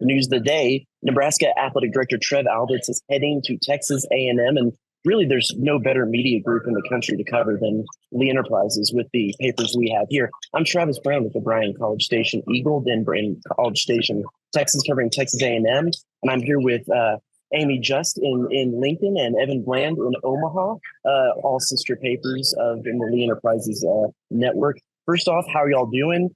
the news of the day, Nebraska Athletic Director Trev Alberts is heading to Texas A&M, and really there's no better media group in the country to cover than Lee Enterprises with the papers we have here. I'm Travis Brown with the Bryan College Station Eagle, then Bryan College Station Texas, covering Texas A&M, and I'm here with Amy Just in Lincoln and Evan Bland in Omaha, all sister papers in the Lee Enterprises network. First off, how are y'all doing?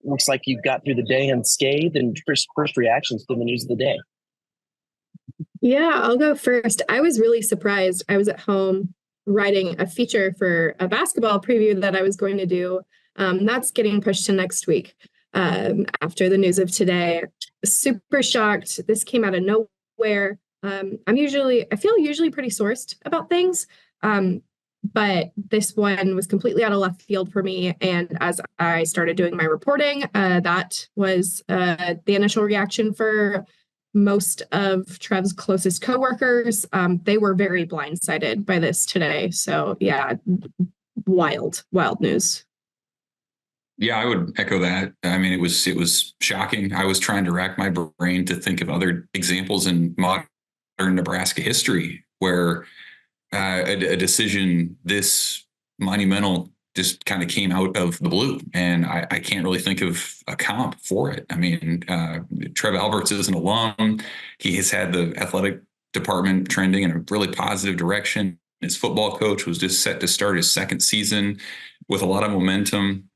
Looks like you got through the day unscathed, and first reactions to the news of the day. Yeah, I'll go first. I was really surprised. I was at home writing a feature for a basketball preview that I was going to do. That's getting pushed to next week after the news of today. Super shocked. This came out of nowhere. I feel usually pretty sourced about things. But this one was completely out of left field for me. And as I started doing my reporting, that was the initial reaction for most of Trev's closest coworkers. They were very blindsided by this today. So yeah, wild news. Yeah, I would echo that. I mean, it was shocking. I was trying to rack my brain to think of other examples in modern Nebraska history where a decision this monumental just kind of came out of the blue. And I can't really think of a comp for it. I mean, Trev Alberts is an alum. He has had the athletic department trending in a really positive direction. His football coach was just set to start his second season with a lot of momentum.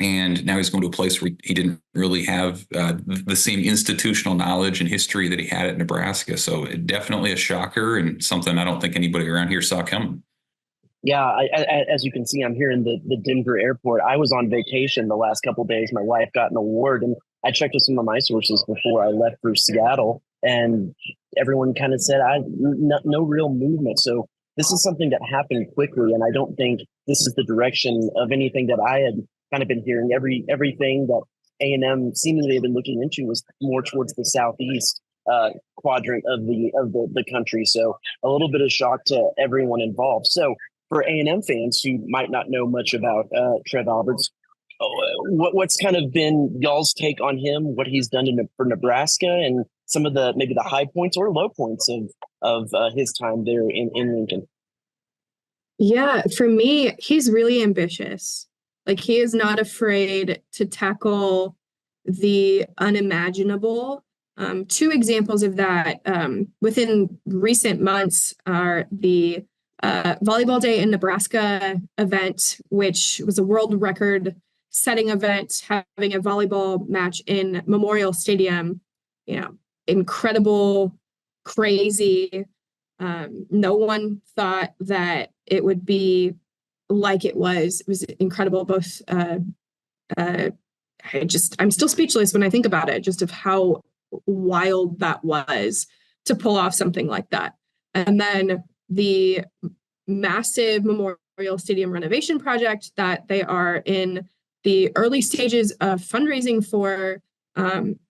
And now he's going to a place where he didn't really have the same institutional knowledge and history that he had at Nebraska. So definitely a shocker and something I don't think anybody around here saw coming. Yeah, as you can see, I'm here in the Denver airport. I was on vacation the last couple of days. My wife got an award, and I checked with some of my sources before I left for Seattle, and everyone kind of said no real movement. So this is something that happened quickly, and I don't think this is the direction of anything that I had kind of been hearing. Everything that A&M seemingly had been looking into was more towards the southeast quadrant of the country. So a little bit of shock to everyone involved. So for A&M fans who might not know much about Trev Alberts, what's kind of been y'all's take on him, what he's done for Nebraska, and some of maybe the high points or low points of his time there in Lincoln? Yeah, for me, he's really ambitious. Like, he is not afraid to tackle the unimaginable. Two examples of that within recent months are the Volleyball Day in Nebraska event, which was a world record setting event, having a volleyball match in Memorial Stadium. Incredible, crazy. No one thought that it would be like it was. It was incredible. Both I'm still speechless when I think about it, just of how wild that was to pull off something like that. And then the massive Memorial Stadium renovation project that they are in the early stages of fundraising for.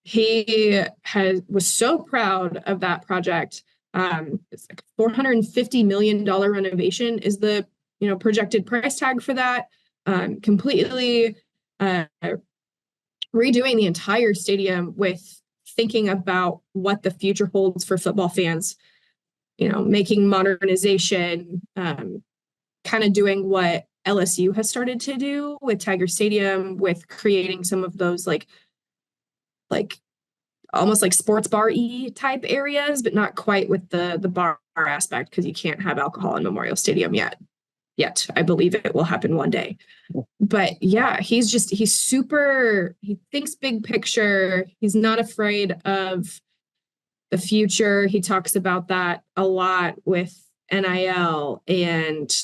He was so proud of that project. It's like $450 million renovation is the projected price tag for that. Completely redoing the entire stadium with thinking about what the future holds for football fans, making modernization, kind of doing what LSU has started to do with Tiger Stadium, with creating some of those like almost like sports bar-y type areas, but not quite with the bar aspect, because you can't have alcohol in Memorial Stadium yet. I believe it will happen one day. But yeah, he thinks big picture. He's not afraid of the future. He talks about that a lot with NIL and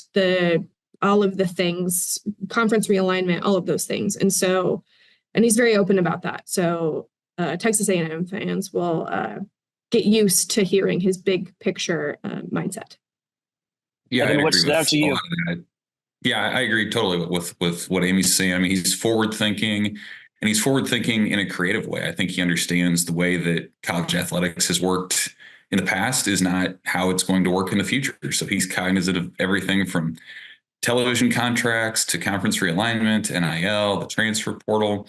all of the things, conference realignment, all of those things. And he's very open about that. So Texas A&M fans will get used to hearing his big picture mindset. Yeah, and what's stood out to you? Yeah, I agree totally with what Amy's saying. I mean, he's forward thinking, and he's forward thinking in a creative way. I think he understands the way that college athletics has worked in the past is not how it's going to work in the future. So he's cognizant of everything from television contracts to conference realignment, NIL, the transfer portal.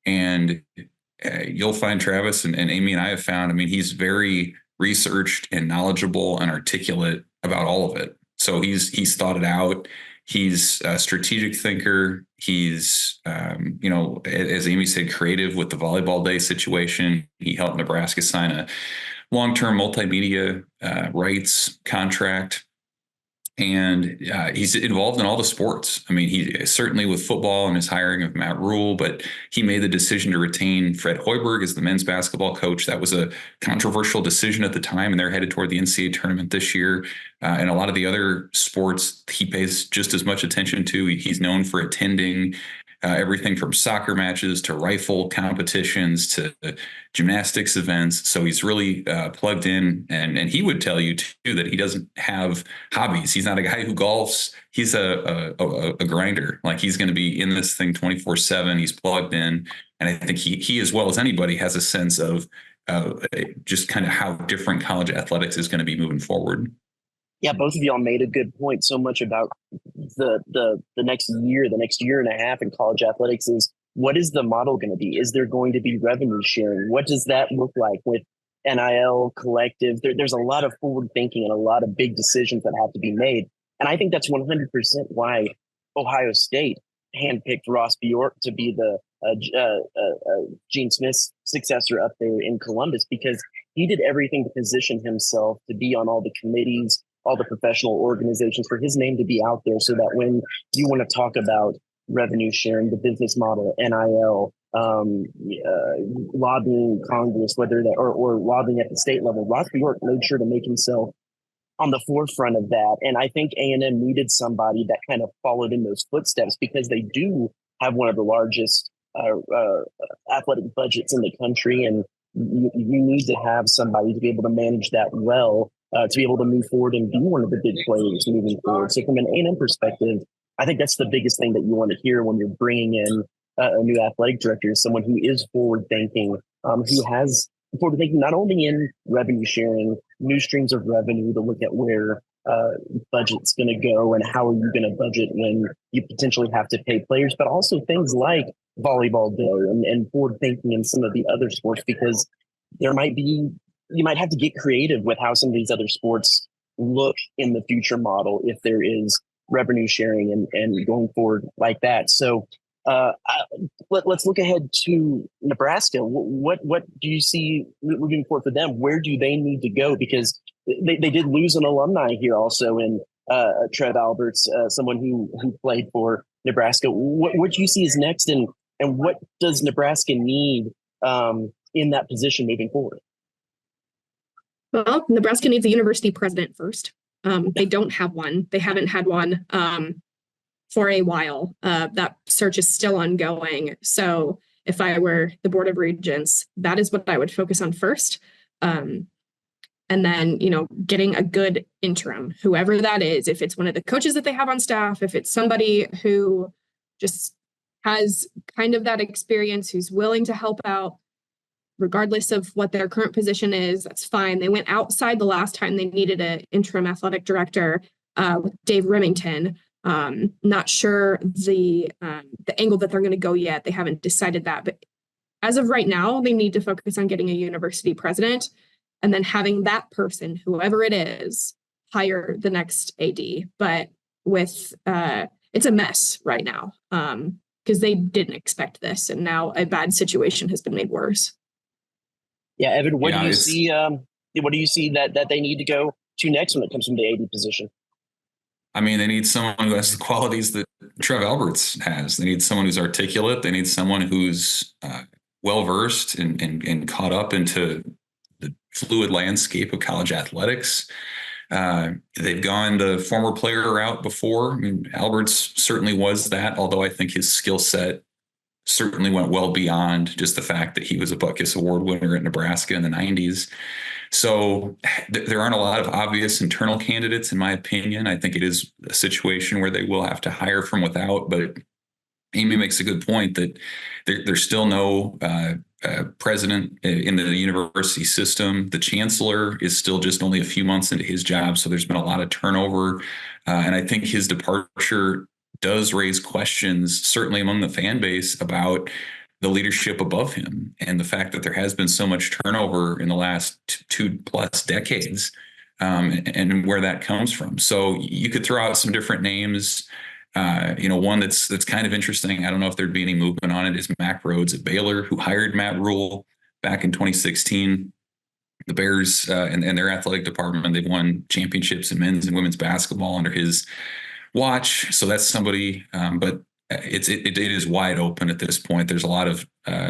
And you'll find Travis and Amy and I have found, I mean, he's very researched and knowledgeable and articulate about all of it. So he's thought it out. He's a strategic thinker. He's, as Amy said, creative with the volleyball day situation. He helped Nebraska sign a long-term multimedia rights contract. And he's involved in all the sports. I mean, he certainly with football and his hiring of Matt Rule, but he made the decision to retain Fred Hoiberg as the men's basketball coach. That was a controversial decision at the time, and they're headed toward the NCAA tournament this year. And a lot of the other sports he pays just as much attention to. He's known for attending everything from soccer matches to rifle competitions to gymnastics events. So he's really plugged in, and he would tell you too that he doesn't have hobbies. He's not a guy who golfs. He's a grinder. Like, he's going to be in this thing 24/7. He's plugged in. And I think he as well as anybody has a sense of just kind of how different college athletics is going to be moving forward. Yeah, both of y'all made a good point. So much about the next year and a half in college athletics is, what is the model going to be? Is there going to be revenue sharing? What does that look like with NIL collective? There's a lot of forward thinking and a lot of big decisions that have to be made. And I think that's 100% why Ohio State handpicked Ross Bjork to be the Gene Smith's successor up there in Columbus, because he did everything to position himself to be on all the committees, all the professional organizations, for his name to be out there, so that when you want to talk about revenue sharing, the business model, NIL, lobbying Congress, whether that or lobbying at the state level, Ross Bjork made sure to make himself on the forefront of that. And I think A&M needed somebody that kind of followed in those footsteps, because they do have one of the largest athletic budgets in the country, and you need to have somebody to be able to manage that well, to be able to move forward and be one of the big players moving forward. So from an A&M perspective, I think that's the biggest thing that you want to hear when you're bringing in a new athletic director, someone who is forward thinking, who has forward thinking not only in revenue sharing, new streams of revenue to look at where budget's going to go and how are you going to budget when you potentially have to pay players, but also things like volleyball day and forward thinking in some of the other sports, because you might have to get creative with how some of these other sports look in the future model if there is revenue sharing and going forward like that. So let's look ahead to Nebraska. What do you see moving forward for them? Where do they need to go? Because they did lose an alumni here also in Trev Alberts, someone who played for Nebraska. What do you see is next, and what does Nebraska need in that position moving forward? Well, Nebraska needs a university president first. They don't have one. They haven't had one for a while. That search is still ongoing. So if I were the Board of Regents, that is what I would focus on first. And then, getting a good interim, whoever that is, if it's one of the coaches that they have on staff, if it's somebody who just has kind of that experience, who's willing to help out, regardless of what their current position is, that's fine. They went outside the last time they needed an interim athletic director with Dave Remington. Not sure the angle that they're going to go yet. They haven't decided that. But as of right now, they need to focus on getting a university president and then having that person, whoever it is, hire the next AD. But with it's a mess right now because they didn't expect this. And now a bad situation has been made worse. Yeah, Evan, what do you see? What do you see that they need to go to next when it comes from the AD position? I mean, they need someone who has the qualities that Trev Alberts has. They need someone who's articulate. They need someone who's well-versed and caught up into the fluid landscape of college athletics. They've gone the former player route before. I mean, Alberts certainly was that, although I think his skill set certainly went well beyond just the fact that he was a Butkus Award winner at Nebraska in the 90s. So there aren't a lot of obvious internal candidates, in my opinion. I think it is a situation where they will have to hire from without. But Amy makes a good point that there's still no president in the university system. The chancellor is still just only a few months into his job. So there's been a lot of turnover. And I think his departure does raise questions, certainly among the fan base, about the leadership above him and the fact that there has been so much turnover in the last 2+ decades, and where that comes from. So you could throw out some different names. One that's kind of interesting, I don't know if there'd be any movement on it, is Mack Rhoades at Baylor, who hired Matt Rule back in 2016. The Bears and their athletic department, they've won championships in men's and women's basketball under his watch. So that's somebody, but it is wide open at this point. There's a lot of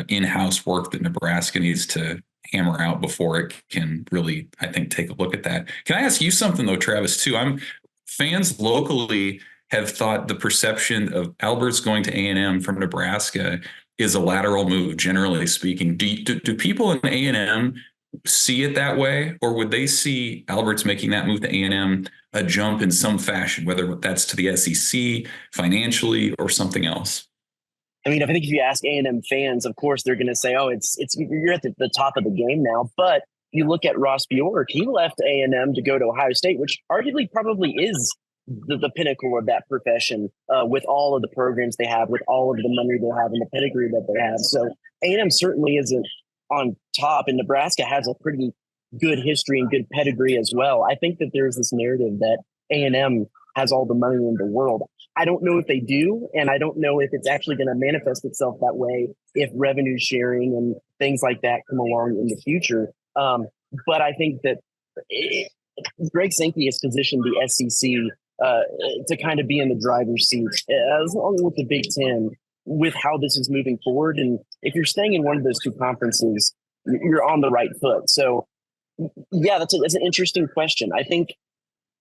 in-house work that Nebraska needs to hammer out before it can really, I think, take a look at that. Can I ask you something though, Travis, too? Fans locally have thought the perception of Alberts going to A&M from Nebraska is a lateral move, generally speaking. Do people in A&M see it that way, or would they see Alberts making that move to A&M a jump in some fashion, whether that's to the SEC, financially, or something else? I mean, I think if you ask A&M fans, of course, they're going to say, oh, it's you're at the top of the game now. But you look at Ross Bjork, he left A&M to go to Ohio State, which arguably probably is the pinnacle of that profession, with all of the programs they have, with all of the money they have, and the pedigree that they have. So A&M certainly isn't on top, and Nebraska has a pretty good history and good pedigree as well. I think that there's this narrative that A&M has all the money in the world. I don't know if they do, and I don't know if it's actually going to manifest itself that way if revenue sharing and things like that come along in the future. But I think that Greg Sankey has positioned the SEC to kind of be in the driver's seat, as long with the Big Ten, with how this is moving forward. And if you're staying in one of those two conferences, you're on the right foot. So, yeah, that's an interesting question.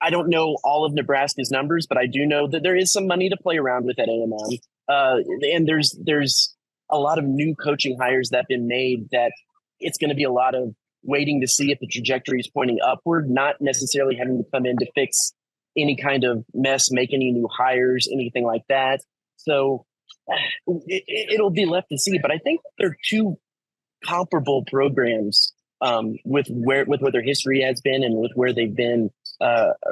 I don't know all of Nebraska's numbers, but I do know that there is some money to play around with at A&M. And there's a lot of new coaching hires that have been made that it's going to be a lot of waiting to see if the trajectory is pointing upward, not necessarily having to come in to fix any kind of mess, make any new hires, anything like that. So it'll be left to see. But I think they're two comparable programs with what their history has been and with where they've been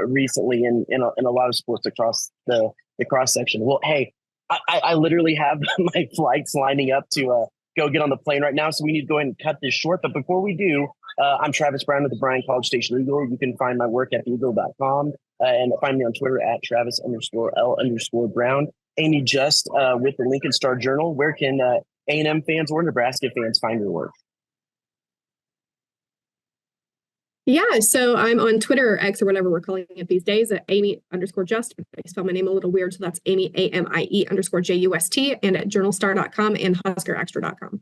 recently in a lot of sports across the cross section. Well, hey, I literally have my flights lining up to go get on the plane right now, so we need to go ahead and cut this short. But before we do, I'm Travis Brown with the Bryan College Station Eagle. You can find my work at theeagle.com and find me on Twitter at Travis_L_Brown. Amy Just with the Lincoln Star Journal. Where can A&M fans or Nebraska fans find your work? Yeah, so I'm on Twitter or X or whatever we're calling it these days at Amy_Just. I spell my name a little weird, so that's Amy AMIE_JUST, and at journalstar.com and huskerextra.com.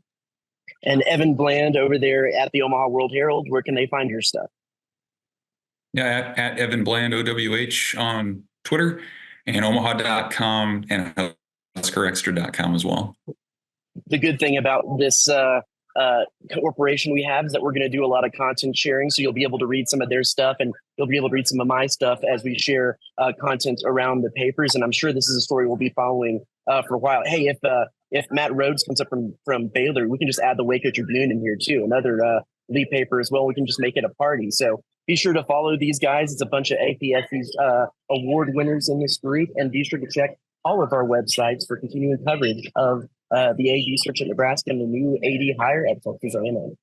And Evan Bland over there at the Omaha World Herald, where can they find your stuff? Yeah, at Evan Bland OWH on Twitter, and omaha.com and huskerextra.com as well. The good thing about this corporation we have is that we're going to do a lot of content sharing, so you'll be able to read some of their stuff and you'll be able to read some of my stuff as we share content around the papers. And I'm sure this is a story we'll be following for a while. Hey, if Matt Rhoades comes up from Baylor, we can just add the Waco Tribune in here too, another lead paper as well. We can just make it a party. So be sure to follow these guys. It's a bunch of APS's award winners in this group, and be sure to check all of our websites for continuing coverage of the AD search at Nebraska and the new AD hire at Texas A&M.